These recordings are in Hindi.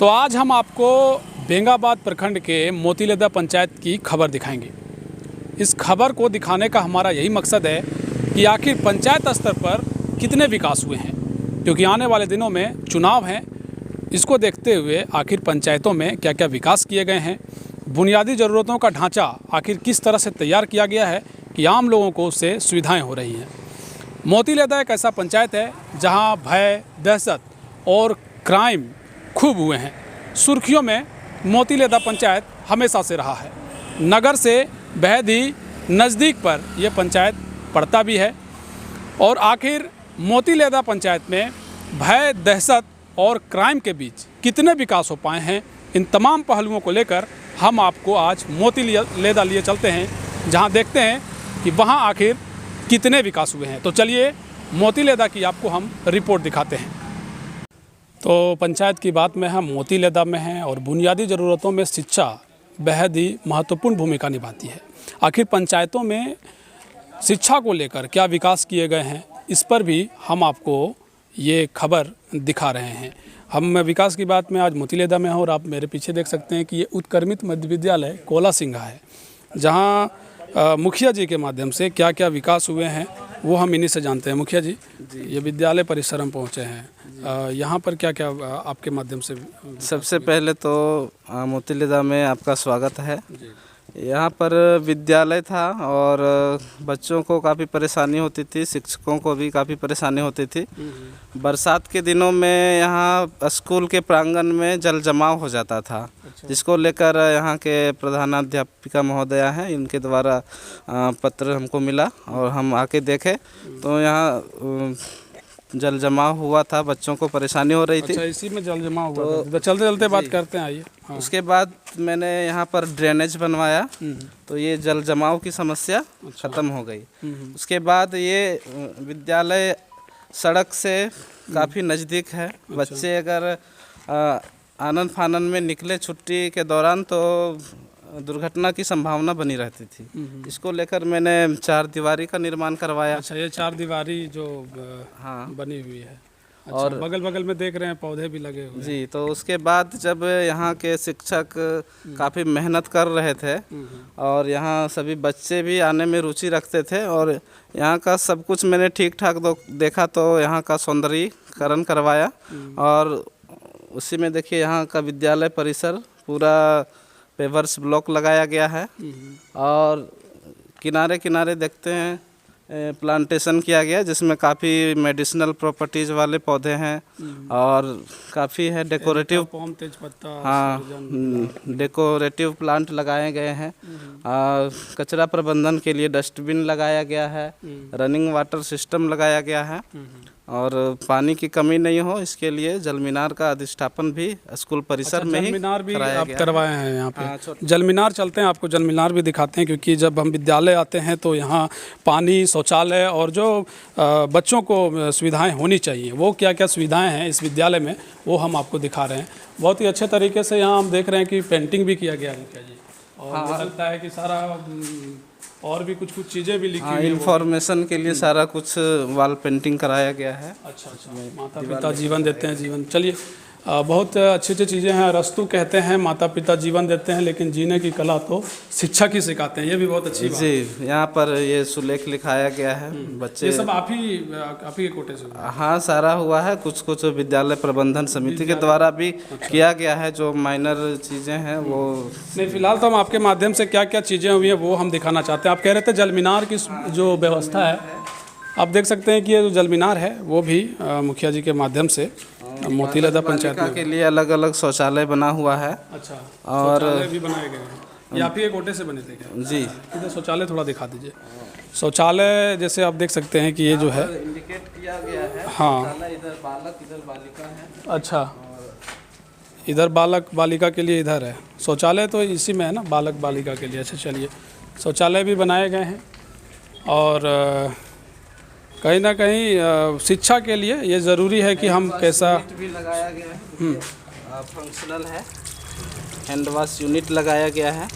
तो आज हम आपको बेंगाबाद प्रखंड के मोतीलेदा पंचायत की खबर दिखाएंगे। इस खबर को दिखाने का हमारा यही मकसद है कि आखिर पंचायत स्तर पर कितने विकास हुए हैं, क्योंकि आने वाले दिनों में चुनाव हैं। इसको देखते हुए आखिर पंचायतों में क्या क्या विकास किए गए हैं, बुनियादी ज़रूरतों का ढांचा आखिर किस तरह से तैयार किया गया है कि आम लोगों को उससे सुविधाएं हो रही हैं। मोतीलेदा एक ऐसा पंचायत है जहां भय, दहशत और क्राइम खूब हुए हैं। सुर्खियों में मोतीलेदा पंचायत हमेशा से रहा है। नगर से बेहद ही नज़दीक पर यह पंचायत पड़ता भी है। और आखिर मोतीलेदा पंचायत में भय, दहशत और क्राइम के बीच कितने विकास हो पाए हैं, इन तमाम पहलुओं को लेकर हम आपको आज मोतीलेदा लिए चलते हैं, जहां देखते हैं कि वहां आखिर कितने विकास हुए हैं। तो चलिए मोतीलेदा की आपको हम रिपोर्ट दिखाते हैं। तो पंचायत की बात में हम मोतीलेदा में हैं और बुनियादी ज़रूरतों में शिक्षा बेहद ही महत्वपूर्ण भूमिका निभाती है। आखिर पंचायतों में शिक्षा को लेकर क्या विकास किए गए हैं, इस पर भी हम आपको ये खबर दिखा रहे हैं। हम विकास की बात में आज मोतीलेदा में हैं और आप मेरे पीछे देख सकते हैं कि ये उत्क्रमित मध्य विद्यालय कोलासिंघा है, जहाँ मुखिया जी के माध्यम से क्या क्या विकास हुए हैं वो हम इन्हीं से जानते हैं। मुखिया जी, ये विद्यालय परिसर हम पहुँचे हैं, यहाँ पर क्या क्या आपके माध्यम से? सबसे पहले तो मोतीलेदा में आपका स्वागत है। यहाँ पर विद्यालय था और बच्चों को काफ़ी परेशानी होती थी, शिक्षकों को भी काफ़ी परेशानी होती थी। बरसात के दिनों में यहाँ स्कूल के प्रांगण में जल जमाव हो जाता था। अच्छा। जिसको लेकर यहाँ के प्रधानाध्यापिका महोदया हैं, इनके द्वारा पत्र हमको मिला और हम आके देखे तो यहाँ जल जमाव हुआ था, बच्चों को परेशानी हो रही थी। अच्छा, इसी में जल जमाव हुआ था। तो चलते चलते बात करते हैं, आइए। हाँ। उसके बाद मैंने यहाँ पर ड्रेनेज बनवाया तो ये जल जमाव की समस्या ख़त्म हो गई। उसके बाद ये विद्यालय सड़क से काफ़ी नज़दीक है। बच्चे अगर आनन फानन में निकले छुट्टी के दौरान तो दुर्घटना की संभावना बनी रहती थी। इसको लेकर मैंने 4 दीवारी का निर्माण करवाया। अच्छा, ये 4 दीवारी जो बनी हुई है। अच्छा, और बगल बगल में देख रहे हैं पौधे भी लगे हुए जी। तो उसके बाद जब यहाँ के शिक्षक काफ़ी मेहनत कर रहे थे और यहाँ सभी बच्चे भी आने में रुचि रखते थे और यहाँ का सब कुछ मैंने ठीक ठाक देखा तो यहाँ का सौंदर्यीकरण करवाया। और उसी में देखिए यहाँ का विद्यालय परिसर पूरा पेवर्स ब्लॉक लगाया गया है और किनारे किनारे देखते हैं प्लांटेशन किया गया, जिसमें काफ़ी मेडिसिनल प्रॉपर्टीज़ वाले पौधे हैं और काफ़ी है डेकोरेटिव, तेजपत्ता, हाँ, डेकोरेटिव प्लांट लगाए गए हैं। कचरा प्रबंधन के लिए डस्टबिन लगाया गया है, रनिंग वाटर सिस्टम लगाया गया है और पानी की कमी नहीं हो इसके लिए जलमीनार का अधिष्ठापन भी स्कूल परिसर में ही जलमीनार भी आप करवाए हैं यहाँ पे। जलमीनार चलते हैं, आपको जलमीनार भी दिखाते हैं, क्योंकि जब हम विद्यालय आते हैं तो यहाँ पानी, शौचालय और जो बच्चों को सुविधाएं होनी चाहिए वो क्या क्या सुविधाएं हैं इस विद्यालय में, वो हम आपको दिखा रहे हैं। बहुत ही अच्छे तरीके से यहाँ हम देख रहे हैं कि पेंटिंग भी किया गया है मुखिया जी, और लगता है कि सारा और भी कुछ चीज़ें भी लिखी हुई, इंफॉर्मेशन के लिए सारा कुछ वॉल पेंटिंग कराया गया है। अच्छा, माता पिता जीवन देते हैं, जीवन। चलिए, बहुत अच्छी अच्छी चीज़ें हैं। रस्तु कहते हैं माता पिता जीवन देते हैं, लेकिन जीने की कला तो शिक्षक ही सिखाते हैं। ये भी बहुत अच्छी बात है। जी, यहाँ पर ये सुलेख लिखाया गया है। बच्चे ये सब आप ही के कोटे से? हाँ, सारा हुआ है। कुछ विद्यालय प्रबंधन समिति के द्वारा भी किया गया है, जो माइनर चीज़ें हैं वो नहीं। फिलहाल तो हम आपके माध्यम से क्या क्या चीज़ें हुई हैं वो हम दिखाना चाहते हैं। आप कह रहे थे जलमीनार की जो व्यवस्था है, आप देख सकते हैं कि ये जो जलमीनार है वो भी मुखिया जी के माध्यम से मोतीलेदा पंचायत के लिए अलग अलग शौचालय बना हुआ है। अच्छा, और शौचालय भी बनाए गए हैं। ये आप ही के कोटे से बने थे क्या? जी। इधर शौचालय थोड़ा दिखा दीजिए। शौचालय जैसे आप देख सकते हैं कि ये जो है इंडिकेट किया गया है। हाँ, इधर बालक, इधर बालिका है। अच्छा, इधर बालक बालिका के लिए इधर है शौचालय, तो इसी में है ना, बालक बालिका के लिए। अच्छा, चलिए, शौचालय भी बनाए गए हैं और कहीं ना कहीं शिक्षा के लिए ये ज़रूरी है कि हम कैसा भी लगाया गया है। फंक्शनल है, हैंड वॉश यूनिट लगाया गया है।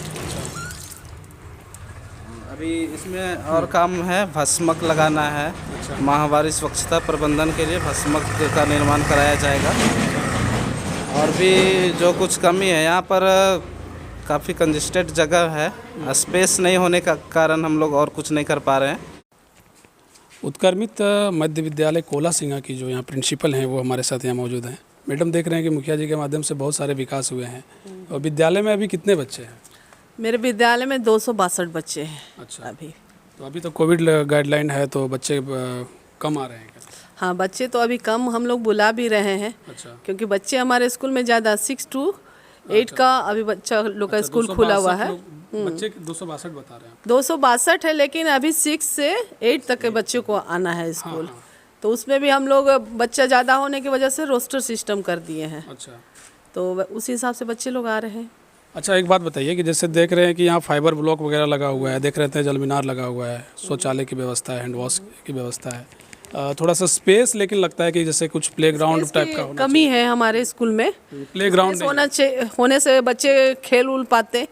अभी इसमें और काम है, भस्मक लगाना है। माहवारी स्वच्छता प्रबंधन के लिए भस्मक का निर्माण कराया जाएगा। और भी जो कुछ कमी है यहाँ पर काफ़ी कंजेस्टेड जगह है, स्पेस नहीं होने का कारण हम लोग और कुछ नहीं कर पा रहे हैं। उत्क्रमित मध्य विद्यालय कोला सिंगा की जो यहाँ प्रिंसिपल हैं वो हमारे साथ यहाँ मौजूद हैं। मैडम, देख रहे हैं कि मुखिया जी के माध्यम से बहुत सारे विकास हुए हैं, और विद्यालय में अभी कितने बच्चे हैं? मेरे विद्यालय में 262 बच्चे हैं। अच्छा, अभी तो अभी तो कोविड गाइडलाइन है तो बच्चे कम आ रहे हैं क्या? हाँ, बच्चे तो अभी कम हम लोग बुला भी रहे हैं, अच्छा, क्योंकि बच्चे हमारे स्कूल में ज़्यादा 6 to 8 का अभी बच्चा लोग का स्कूल खुला हुआ है। बच्चे 262 बता रहे हैं 262 है, लेकिन अभी 6 से 8 तक के बच्चों को आना है स्कूल। हाँ। तो उसमें भी हम लोग बच्चा ज़्यादा होने की वजह से रोस्टर सिस्टम कर दिए हैं, अच्छा, तो उसी हिसाब से बच्चे लोग आ रहे हैं। अच्छा, एक बात बताइए कि जैसे देख रहे हैं कि यहाँ फाइबर ब्लॉक वगैरह लगा हुआ है, देख रहे थे जल मीनार लगा हुआ है, शौचालय की व्यवस्था है, हैंड वॉश की व्यवस्था है, थोड़ा सा स्पेस लेकिन लगता है कि जैसे कुछ प्लेग्राउंड टाइप का होना कमी है हमारे स्कूल में। प्लेग्राउंड होने से बच्चे खेल उल पाते,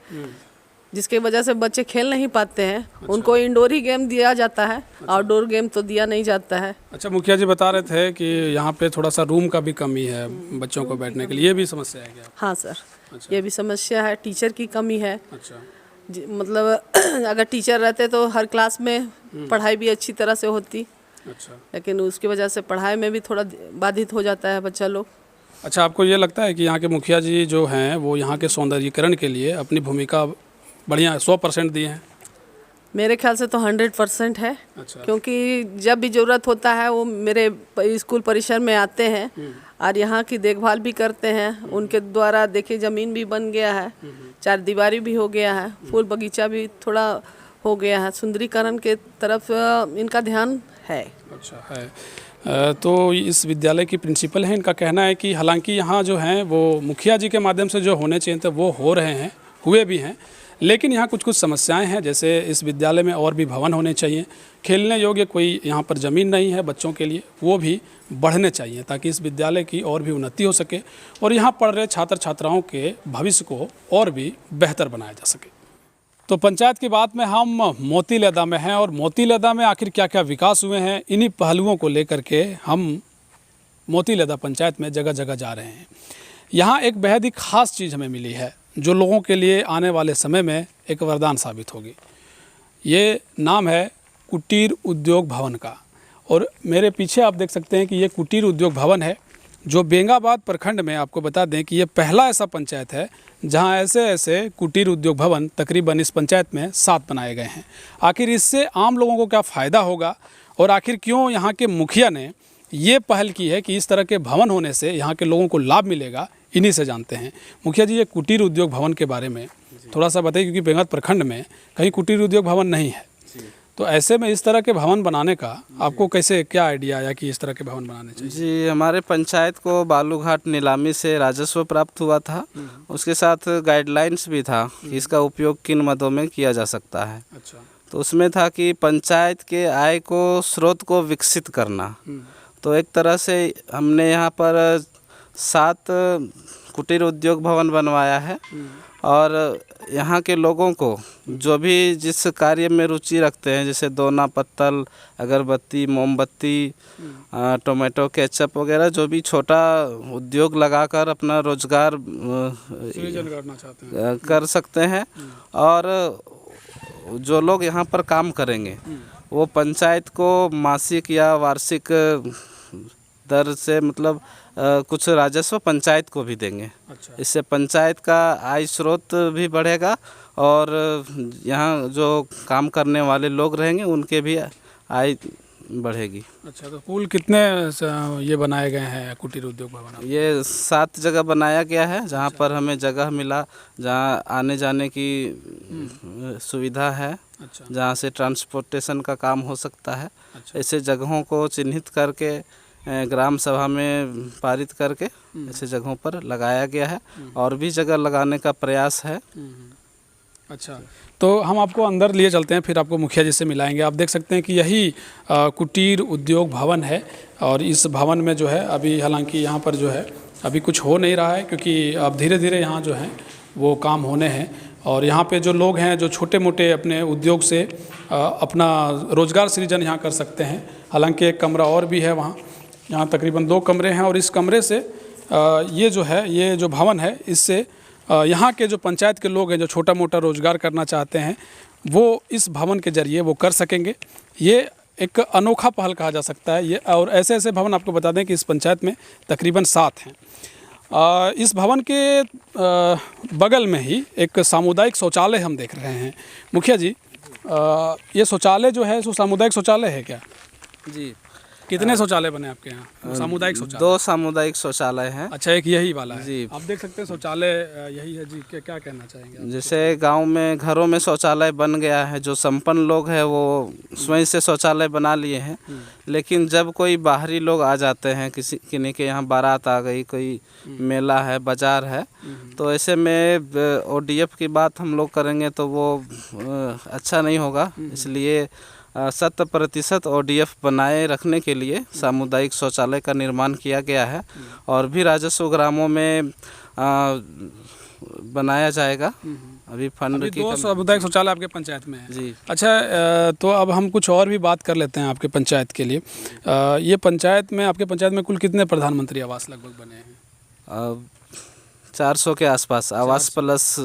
जिसके वजह से बच्चे खेल नहीं पाते हैं। उनको इंडोर ही गेम दिया जाता है, आउटडोर गेम तो दिया नहीं जाता है। अच्छा, मुखिया जी बता रहे थे कि यहाँ पे थोड़ा सा रूम का भी कमी है बच्चों को बैठने के लिए, ये भी समस्या है क्या? हाँ सर, ये भी समस्या है। टीचर की कमी है। अच्छा, मतलब अगर टीचर रहते तो हर क्लास में पढ़ाई भी अच्छी तरह से होती, अच्छा, लेकिन उसकी वजह से पढ़ाई में भी थोड़ा बाधित हो जाता है बच्चा लोग। अच्छा, आपको ये लगता है कि यहाँ के मुखिया जी जो हैं वो यहाँ के सौंदर्यीकरण के लिए अपनी भूमिका बढ़िया 100% दिए हैं? मेरे ख्याल से तो 100% है। अच्छा, क्योंकि जब भी ज़रूरत होता है वो मेरे स्कूल परिसर में आते हैं और यहाँ की देखभाल भी करते हैं। उनके द्वारा देखिए ज़मीन भी बन गया है, 4 दीवारी भी हो गया है, फूल बगीचा भी थोड़ा हो गया है, सुंदरीकरण के तरफ इनका ध्यान है। अच्छा है। तो इस विद्यालय की प्रिंसिपल हैं, इनका कहना है कि हालांकि यहाँ जो हैं वो मुखिया जी के माध्यम से जो होने चाहिए थे वो हो रहे हैं, हुए भी हैं, लेकिन यहाँ कुछ समस्याएं हैं। जैसे इस विद्यालय में और भी भवन होने चाहिए, खेलने योग्य कोई यहाँ पर ज़मीन नहीं है बच्चों के लिए, वो भी बढ़ने चाहिए ताकि इस विद्यालय की और भी उन्नति हो सके और यहाँ पढ़ रहे छात्र छात्राओं के भविष्य को और भी बेहतर बनाया जा सके। तो पंचायत की बात में हम मोतीलेदा में हैं, और मोतीलेदा में आखिर क्या क्या विकास हुए हैं, इन्हीं पहलुओं को लेकर के हम मोतीलेदा पंचायत में जगह जगह जा रहे हैं। यहाँ एक बेहद ही ख़ास चीज़ हमें मिली है जो लोगों के लिए आने वाले समय में एक वरदान साबित होगी। ये नाम है कुटीर उद्योग भवन का, और मेरे पीछे आप देख सकते हैं कि ये कुटीर उद्योग भवन है जो बेंगाबाद प्रखंड में, आपको बता दें कि ये पहला ऐसा पंचायत है जहां ऐसे कुटीर उद्योग भवन तकरीबन इस पंचायत में 7 बनाए गए हैं। आखिर इससे आम लोगों को क्या फ़ायदा होगा और आखिर क्यों यहाँ के मुखिया ने ये पहल की है कि इस तरह के भवन होने से यहाँ के लोगों को लाभ मिलेगा, इन्हीं से जानते हैं। मुखिया जी, ये कुटीर उद्योग भवन के बारे में थोड़ा सा बताइए, क्योंकि बेंगाबाद प्रखंड में कहीं कुटीर उद्योग भवन नहीं है, तो ऐसे में इस तरह के भवन बनाने का आपको कैसे, क्या आइडिया आया कि इस तरह के भवन बनाने चाहिए? जी, हमारे पंचायत को बालूघाट नीलामी से राजस्व प्राप्त हुआ था, उसके साथ गाइडलाइंस भी था कि इसका उपयोग किन मदों में किया जा सकता है। अच्छा, तो उसमें था कि पंचायत के आय को स्रोत को विकसित करना। तो एक तरह से हमने यहाँ पर 7 कुटीर उद्योग भवन बनवाया है, और यहाँ के लोगों को जो भी जिस कार्य में रुचि रखते हैं, जैसे दोना पत्तल, अगरबत्ती, मोमबत्ती, टोमेटो केचप वगैरह, जो भी छोटा उद्योग लगाकर अपना रोजगार सृजन करना चाहते हैं, कर सकते हैं। और जो लोग यहाँ पर काम करेंगे वो पंचायत को मासिक या वार्षिक दर से मतलब कुछ राजस्व पंचायत को भी देंगे। अच्छा, इससे पंचायत का आय स्रोत भी बढ़ेगा और यहाँ जो काम करने वाले लोग रहेंगे उनके भी आय बढ़ेगी। अच्छा, तो कुल कितने ये बनाए गए हैं कुटीर उद्योग भवन? ये 7 जगह बनाया गया है, जहाँ पर हमें जगह मिला, जहाँ आने जाने की सुविधा है, अच्छा, जहाँ से ट्रांसपोर्टेशन का काम हो सकता है। अच्छा, ऐसे जगहों को चिन्हित करके ग्राम सभा में पारित करके ऐसे जगहों पर लगाया गया है, और भी जगह लगाने का प्रयास है। अच्छा, तो हम आपको अंदर लिए चलते हैं, फिर आपको मुखिया जी से मिलाएंगे। आप देख सकते हैं कि यही कुटीर उद्योग भवन है, और इस भवन में जो है अभी हालांकि यहाँ पर जो है अभी कुछ हो नहीं रहा है, क्योंकि अब धीरे धीरे यहाँ जो है वो काम होने हैं, और यहाँ पे जो लोग हैं जो छोटे मोटे अपने उद्योग से अपना रोज़गार सृजन यहाँ कर सकते हैं। हालांकि एक कमरा और भी है वहाँ, यहाँ तकरीबन 2 कमरे हैं, और इस कमरे से ये जो है, ये जो भवन है, इससे यहाँ के जो पंचायत के लोग हैं जो छोटा मोटा रोजगार करना चाहते हैं वो इस भवन के जरिए वो कर सकेंगे। ये एक अनोखा पहल कहा जा सकता है ये। और ऐसे ऐसे भवन आपको बता दें कि इस पंचायत में तकरीबन 7 हैं। इस भवन के बगल में ही एक सामुदायिक शौचालय हम देख रहे हैं। मुखिया जी, ये शौचालय जो है सो सामुदायिक शौचालय है क्या? जी, कितने शौचालय बने आपके यहाँ? सामुदायिक शौचालय 2 सामुदायिक शौचालय हैं। अच्छा, एक यही वाला है जी। आप देख सकते हैं शौचालय यही है जी। क्या कहना चाहेंगे आप? जैसे गांव में घरों में शौचालय बन गया है, जो संपन्न लोग हैं वो स्वयं से शौचालय बना लिए हैं। लेकिन जब कोई बाहरी लोग आ जाते हैं, किन्हीं के यहाँ बारात आ गई, कोई मेला है, बाजार है, तो ऐसे में ODF की बात हम लोग करेंगे तो वो अच्छा नहीं होगा। इसलिए 100% ODF बनाए रखने के लिए सामुदायिक शौचालय का निर्माण किया गया है और भी राजस्व ग्रामों में बनाया जाएगा। अभी फंड अभी की 2 सामुदायिक शौचालय आपके पंचायत में है जी। अच्छा, तो अब हम कुछ और भी बात कर लेते हैं आपके पंचायत के लिए। ये पंचायत में, आपके पंचायत में कुल कितने प्रधानमंत्री आवास लगभग बने हैं? 400 के आसपास, आवास प्लस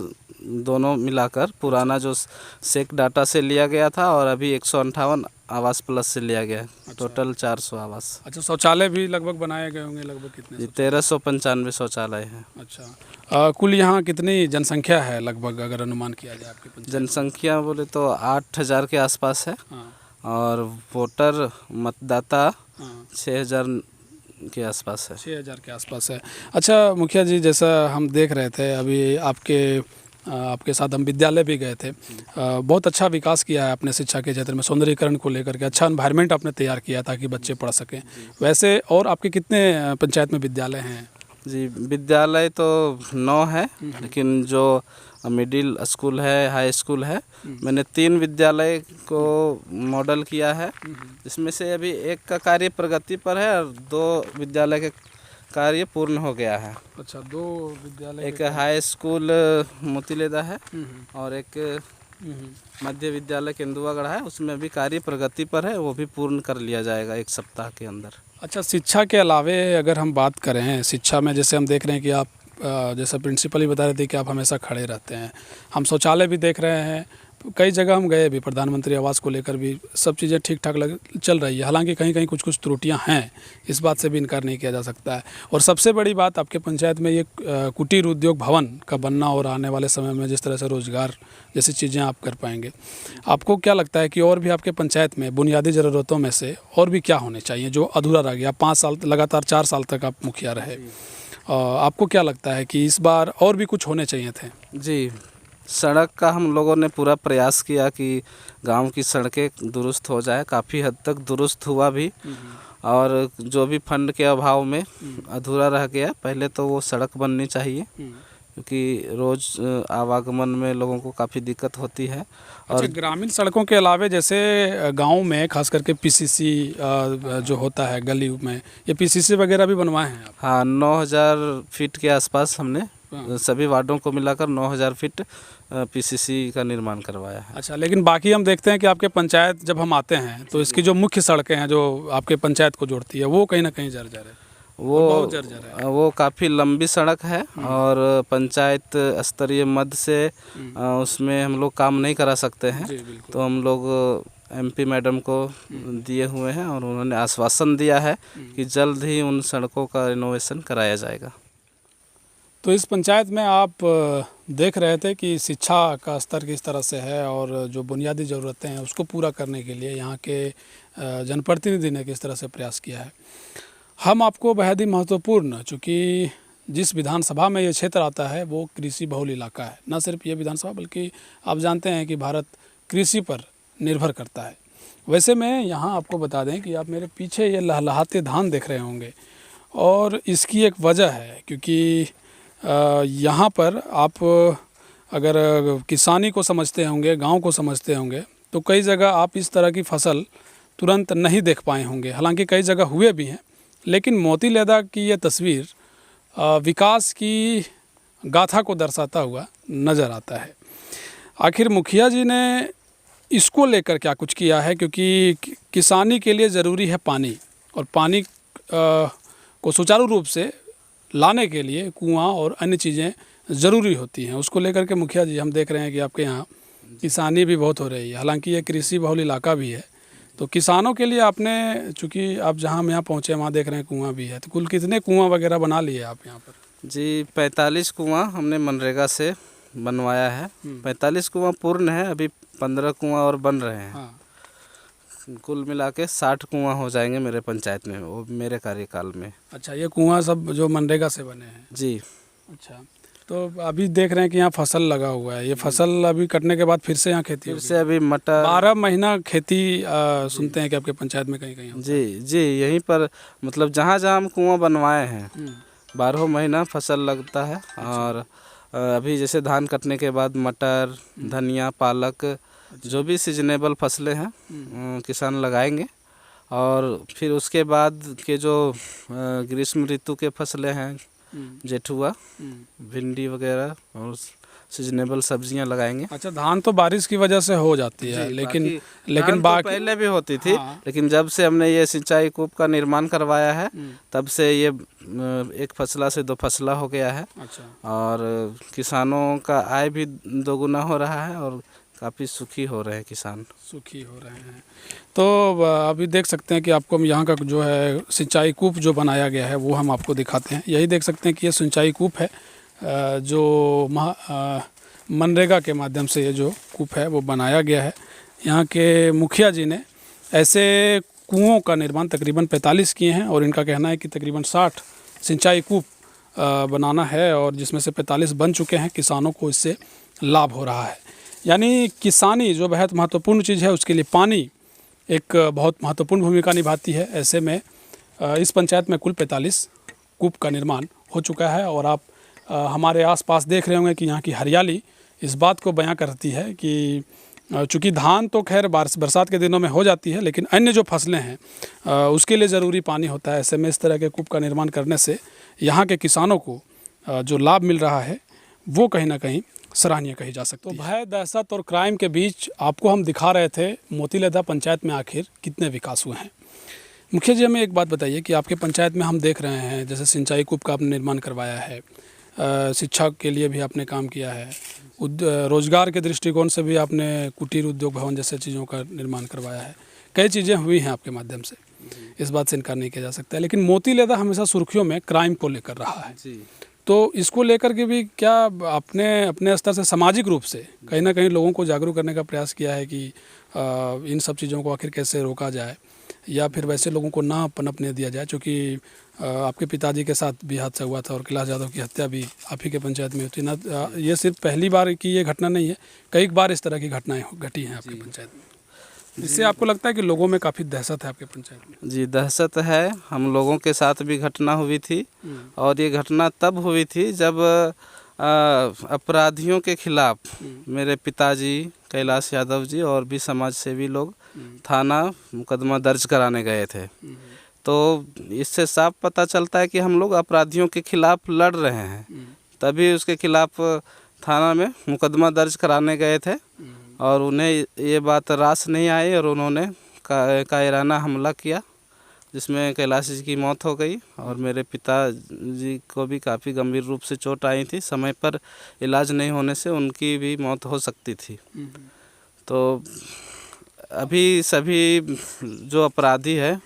दोनों मिलाकर। पुराना जो सेक डाटा से लिया गया था और अभी 158 आवास प्लस से लिया गया है। टोटल 400 आवास। अच्छा, शौचालय भी लगभग बनाए गए होंगे? लगभग कितने? 1395 शौचालय हैं। अच्छा, कुल यहाँ कितनी जनसंख्या है लगभग, अगर अनुमान किया जाए आपके पंचायत? जनसंख्या बोले तो 8000 के आसपास है। हाँ। और वोटर मतदाता हाँ। 6000 के आसपास है। 6000 के आसपास है। अच्छा मुखिया जी, जैसा हम देख रहे थे अभी आपके साथ हम विद्यालय भी गए थे। बहुत अच्छा विकास किया है अपने शिक्षा के क्षेत्र में, सौंदर्यीकरण को लेकर के अच्छा एनवायरनमेंट आपने तैयार किया ताकि बच्चे पढ़ सकें। वैसे और आपके कितने पंचायत में विद्यालय हैं? जी, विद्यालय तो 9 है, लेकिन जो मिडिल स्कूल है, हाई स्कूल है, मैंने 3 विद्यालय को मॉडल किया है, जिसमें से अभी एक का कार्य प्रगति पर है और 2 विद्यालय के कार्य पूर्ण हो गया है। अच्छा, 2 विद्यालय। एक हाई स्कूल मोतीलेदा है और एक मध्य विद्यालय केंदुआगढ़ है, उसमें भी कार्य प्रगति पर है, वो भी पूर्ण कर लिया जाएगा 1 सप्ताह के अंदर। अच्छा, शिक्षा के अलावे अगर हम बात करें, शिक्षा में जैसे हम देख रहे हैं कि आप जैसा प्रिंसिपल ही बता रहे थे कि आप हमेशा खड़े रहते हैं, हम शौचालय भी देख रहे हैं, कई जगह हम गए भी, प्रधानमंत्री आवास को लेकर भी सब चीज़ें ठीक ठाक चल रही है। हालांकि कहीं कहीं कुछ त्रुटियां हैं, इस बात से भी इनकार नहीं किया जा सकता है। और सबसे बड़ी बात, आपके पंचायत में ये कुटीर उद्योग भवन का बनना और आने वाले समय में जिस तरह से रोज़गार जैसी चीज़ें आप कर पाएंगे, आपको क्या लगता है कि और भी आपके पंचायत में बुनियादी ज़रूरतों में से और भी क्या होने चाहिए जो अधूरा रह गया? 5 साल लगातार 4 साल तक आप मुखिया रहे, आपको क्या लगता है कि इस बार और भी कुछ होने चाहिए थे? जी, सड़क का हम लोगों ने पूरा प्रयास किया कि गांव की सड़कें दुरुस्त हो जाए, काफ़ी हद तक दुरुस्त हुआ भी। और जो भी फंड के अभाव में अधूरा रह गया, पहले तो वो सड़क बननी चाहिए, क्योंकि रोज़ आवागमन में लोगों को काफ़ी दिक्कत होती है। और अच्छा, ग्रामीण सड़कों के अलावे जैसे गांव में खास करके PCC जो होता है गली में, ये PCC वगैरह भी बनवाए हैं आप? हाँ, 9000 फीट के आसपास हमने सभी वार्डों को मिलाकर 9000 फीट PCC का निर्माण करवाया है। अच्छा, लेकिन बाकी हम देखते हैं कि आपके पंचायत जब हम आते हैं तो इसकी जो मुख्य सड़कें हैं जो आपके पंचायत को जोड़ती है, वो कहीं ना कहीं जर्जर है, बहुत जर्जर है। वो काफ़ी लंबी सड़क है और पंचायत स्तरीय मद से उसमें हम लोग काम नहीं करा सकते हैं। तो हम लोग MP मैडम को दिए हुए हैं और उन्होंने आश्वासन दिया है कि जल्द ही उन सड़कों का रिनोवेशन कराया जाएगा। तो इस पंचायत में आप देख रहे थे कि शिक्षा का स्तर किस तरह से है और जो बुनियादी ज़रूरतें हैं उसको पूरा करने के लिए यहाँ के जनप्रतिनिधि ने किस तरह से प्रयास किया है। हम आपको बेहद ही महत्वपूर्ण, चूँकि जिस विधानसभा में ये क्षेत्र आता है वो कृषि बहुल इलाका है, न सिर्फ ये विधानसभा बल्कि आप जानते हैं कि भारत कृषि पर निर्भर करता है। वैसे में यहाँ आपको बता दें कि आप मेरे पीछे ये लहलहाते धान देख रहे होंगे और इसकी एक वजह है, क्योंकि यहाँ पर आप अगर किसानी को समझते होंगे, गांव को समझते होंगे, तो कई जगह आप इस तरह की फसल तुरंत नहीं देख पाए होंगे। हालांकि कई जगह हुए भी हैं, लेकिन मोतीलेदा की ये तस्वीर विकास की गाथा को दर्शाता हुआ नज़र आता है। आखिर मुखिया जी ने इसको लेकर क्या कुछ किया है, क्योंकि किसानी के लिए ज़रूरी है पानी, और पानी को सुचारू रूप से लाने के लिए कुआं और अन्य चीज़ें ज़रूरी होती हैं। उसको लेकर के मुखिया जी हम देख रहे हैं कि आपके यहाँ किसानी भी बहुत हो रही है, हालांकि ये कृषि बहुल इलाका भी है। तो किसानों के लिए आपने, चूँकि आप जहाँ हम यहाँ पहुँचे वहाँ देख रहे हैं कुआं भी है, तो कुल कितने कुआं वगैरह बना लिए आप यहाँ पर? जी 45 कुआं हमने मनरेगा से बनवाया है। 45 कुआं पूर्ण है, अभी 15 कुआं और बन रहे हैं। हाँ। कुल मिला के 60 कुआं हो जाएंगे मेरे पंचायत में, वो मेरे कार्यकाल में। अच्छा, ये कुआं सब जो मनरेगा से बने हैं? जी। अच्छा, तो अभी देख रहे हैं कि यहाँ फसल लगा हुआ है, ये फसल अभी कटने के बाद फिर से यहाँ खेती फिर होगी? से अभी मटर 12 महीना खेती सुनते हैं कि आपके पंचायत में कहीं कहीं? जी जी, यहीं पर मतलब जहाँ जहाँ हम कुआं बनवाए हैं 12 महीना फसल लगता है। और अभी जैसे धान कटने के बाद मटर, धनिया, पालक, जो भी सीजनेबल फसलें हैं किसान लगाएंगे। और फिर उसके बाद के जो ग्रीष्म ऋतु के फसलें हैं, जेठुआ, भिंडी वगैरह और सीजनेबल सब्जियां लगाएंगे। अच्छा, धान तो बारिश की वजह से हो जाती है, लेकिन बाकी पहले भी होती थी। हाँ। लेकिन जब से हमने ये सिंचाई कूप का निर्माण करवाया है तब से ये एक फसला से 2 फसला हो गया है। अच्छा। और किसानों का आय भी दोगुना हो रहा है और काफ़ी सुखी हो रहे हैं किसान। सुखी हो रहे हैं। तो अभी देख सकते हैं कि आपको हम यहाँ का जो है सिंचाई कूप जो बनाया गया है वो हम आपको दिखाते हैं। यही देख सकते हैं कि ये सिंचाई कूप है जो मनरेगा के माध्यम से ये जो कूप है वो बनाया गया है। यहाँ के मुखिया जी ने ऐसे कुओं का निर्माण तकरीबन 45 किए हैं और इनका कहना है कि तकरीबन 60 सिंचाई कूप बनाना है और जिसमें से 45 बन चुके हैं। किसानों को इससे लाभ हो रहा है। यानी किसानी जो बेहद महत्वपूर्ण चीज़ है उसके लिए पानी एक बहुत महत्वपूर्ण भूमिका निभाती है। ऐसे में इस पंचायत में कुल 45 कूप का निर्माण हो चुका है और आप हमारे आसपास देख रहे होंगे कि यहाँ की हरियाली इस बात को बयां करती है कि चूँकि धान तो खैर बरसात के दिनों में हो जाती है, लेकिन अन्य जो फसलें हैं उसके लिए ज़रूरी पानी होता है। ऐसे में इस तरह के कूप का निर्माण करने से यहाँ के किसानों को जो लाभ मिल रहा है वो कहीं ना कहीं सराहनीय कही जा सकती है। तो भय, दहशत और क्राइम के बीच आपको हम दिखा रहे थे मोतीलेदा पंचायत में आखिर कितने विकास हुए हैं। मुखिया जी, हमें एक बात बताइए कि आपके पंचायत में हम देख रहे हैं जैसे सिंचाई कूप का आपने निर्माण करवाया है, शिक्षा के लिए भी आपने काम किया है, रोजगार के दृष्टिकोण से भी आपने कुटीर उद्योग भवन जैसे चीज़ों का निर्माण करवाया है। कई चीज़ें हुई हैं आपके माध्यम से, इस बात से इनकार नहीं किया जा सकता है। लेकिन मोतीलेदा हमेशा सुर्खियों में क्राइम को लेकर रहा है। तो इसको लेकर के भी क्या आपने अपने स्तर से सामाजिक रूप से कहीं ना कहीं लोगों को जागरूक करने का प्रयास किया है कि इन सब चीज़ों को आखिर कैसे रोका जाए या फिर वैसे लोगों को ना पनपने दिया जाए? क्योंकि आपके पिताजी के साथ भी हादसा हुआ था और कैलाश यादव की हत्या भी आप ही के पंचायत में हुई ना। ये सिर्फ पहली बार की ये घटना नहीं है, कई बार इस तरह की घटनाएं घटी हैं आपके पंचायत में। इससे आपको लगता है कि लोगों में काफ़ी दहशत है आपके पंचायत में? जी, दहशत है। हम लोगों के साथ भी घटना हुई थी और ये घटना तब हुई थी जब अपराधियों के खिलाफ मेरे पिताजी कैलाश यादव जी और भी समाज सेवी लोग थाना मुकदमा दर्ज कराने गए थे। तो इससे साफ पता चलता है कि हम लोग अपराधियों के खिलाफ लड़ रहे हैं, तभी उसके खिलाफ थाना में मुकदमा दर्ज कराने गए थे। और उन्हें ये बात रास नहीं आई और उन्होंने कायराना हमला किया जिसमें कैलाश जी की मौत हो गई और मेरे पिताजी को भी काफ़ी गंभीर रूप से चोट आई थी। समय पर इलाज नहीं होने से उनकी भी मौत हो सकती थी। तो अभी सभी जो अपराधी है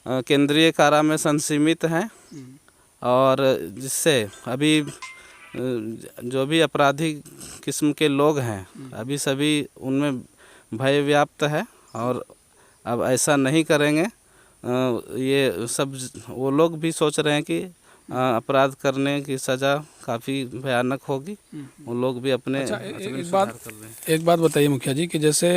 केंद्रीय कारा में संसीमित हैं और जिससे अभी जो भी अपराधी किस्म के लोग हैं अभी सभी उनमें भय व्याप्त है और अब ऐसा नहीं करेंगे। ये सब वो लोग भी सोच रहे हैं कि अपराध करने की सज़ा काफ़ी भयानक होगी। वो लोग भी अपने एक बात बताइए मुखिया जी कि जैसे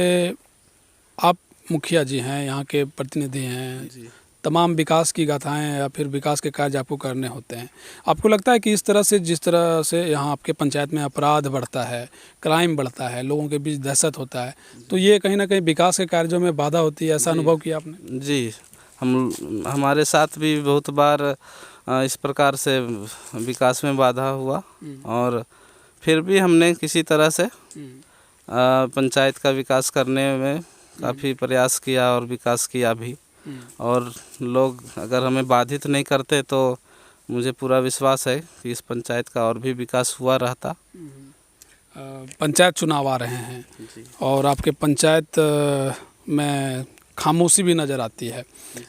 आप मुखिया जी हैं, यहाँ के प्रतिनिधि हैं, तमाम विकास की गाथाएं या फिर विकास के कार्य आपको करने होते हैं। आपको लगता है कि इस तरह से जिस तरह से यहाँ आपके पंचायत में अपराध बढ़ता है, क्राइम बढ़ता है, लोगों के बीच दहशत होता है, तो ये कहीं ना कहीं विकास के कार्यों में बाधा होती है? ऐसा अनुभव किया आपने? जी, हमारे साथ भी बहुत बार इस प्रकार से विकास में बाधा हुआ और फिर भी हमने किसी तरह से पंचायत का विकास करने में काफ़ी प्रयास किया और विकास किया भी। और लोग अगर हमें बाधित नहीं करते तो मुझे पूरा विश्वास है कि इस पंचायत का और भी विकास हुआ रहता। पंचायत चुनाव आ रहे हैं और आपके पंचायत में खामोशी भी नज़र आती है,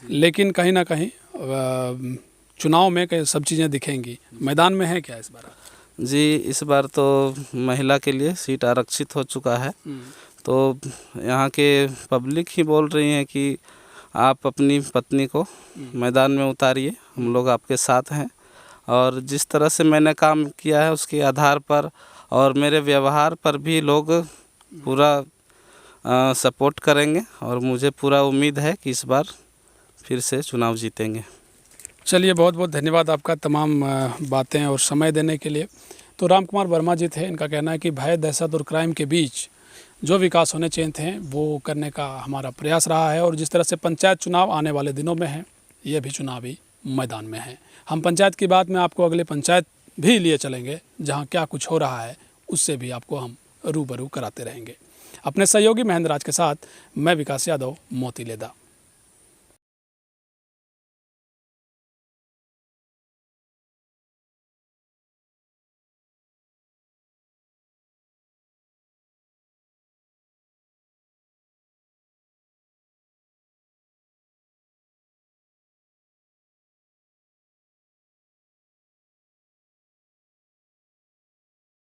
लेकिन कहीं ना कहीं चुनाव में कई सब चीज़ें दिखेंगी। मैदान में है क्या इस बार? जी, इस बार तो महिला के लिए सीट आरक्षित हो चुका है, तो यहाँ के पब्लिक ही बोल रही हैं कि आप अपनी पत्नी को मैदान में उतारिए, हम लोग आपके साथ हैं। और जिस तरह से मैंने काम किया है उसके आधार पर और मेरे व्यवहार पर भी लोग पूरा सपोर्ट करेंगे और मुझे पूरा उम्मीद है कि इस बार फिर से चुनाव जीतेंगे। चलिए, बहुत बहुत धन्यवाद आपका तमाम बातें और समय देने के लिए। तो राम कुमार वर्मा जी थे। इनका कहना है कि भय, दहशत और क्राइम के बीच जो विकास होने चाहिए थे वो करने का हमारा प्रयास रहा है। और जिस तरह से पंचायत चुनाव आने वाले दिनों में है, ये भी चुनावी मैदान में है। हम पंचायत की बात में आपको अगले पंचायत भी लिए चलेंगे, जहाँ क्या कुछ हो रहा है उससे भी आपको हम रूबरू कराते रहेंगे। अपने सहयोगी महेंद्र राज के साथ मैं विकास यादव, मोतीलेदा।